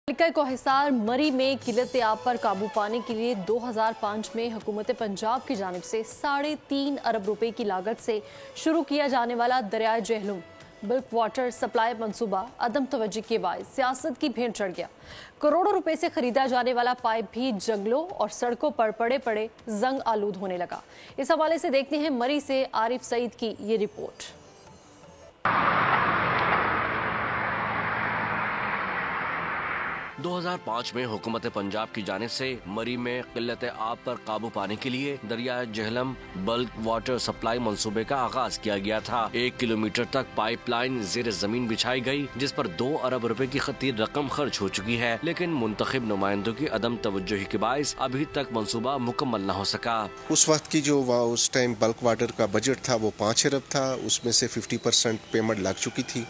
मलिका को हिसार मरी में किल्लत आब पर काबू पाने के लिए 2005 में हुकूमत पंजाब की जानिब से 3.5 अरब रुपए की लागत से शुरू किया जाने वाला दरियाए जेहलम बल्क वाटर सप्लाई मंसूबा अदम तवज्जो के बायस सियासत की भेंट चढ़ गया। करोड़ों रुपए से खरीदा जाने वाला पाइप भी जंगलों और सड़कों पर पड़े पड़े जंग आलूद होने लगा। इस हवाले से देखते हैं मरी से आरिफ सईद की ये रिपोर्ट। 2005 में हुकूमत पंजाब की जानिब से मरी में किल्लत आब पर काबू पाने के लिए दरिया जेहलम बल्क वाटर सप्लाई मंसूबे का आगाज किया गया था। 1 किलोमीटर तक पाइपलाइन ज़ेर जमीन बिछाई गई, जिस पर 2 अरब रुपए की खतीर रकम खर्च हो चुकी है, लेकिन मुंतखब नुमाइंदों की अदम तवज्जोही के बायस अभी तक मंसूबा मुकम्मल न हो सका। उस वक्त की जो उस टाइम बल्क वाटर का बजट था वो 5 अरब था, उसमें से 50% पेमेंट लग चुकी थी।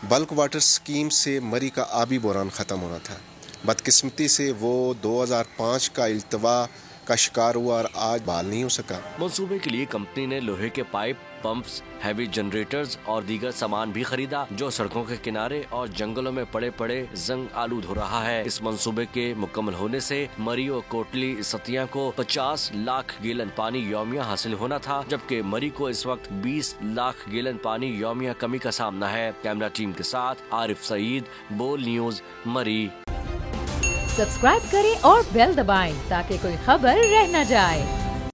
बल्क वाटर स्कीम से मरी का आबी बहरान ख़त्म होना था। बदकिस्मती से वो 2005 का इल्तवा का शिकार हुआ और आज बहाल नहीं हो सका। मंसूबे के लिए कंपनी ने लोहे के पाइप, पंप्स, हैवी जनरेटर्स और दीगर सामान भी खरीदा, जो सड़कों के किनारे और जंगलों में पड़े पड़े जंग आलूद हो रहा है। इस मंसूबे के मुकम्मल होने से मरी और कोटली सतिया को 50 लाख गैलन पानी यौमिया हासिल होना था, जबकि मरी को इस वक्त 20 लाख गैलन पानी यौमिया कमी का सामना है। कैमरा टीम के साथ आरिफ सईद, बोल न्यूज, मरी। सब्सक्राइब करें और बेल दबाएं ताकि कोई खबर रह न जाए।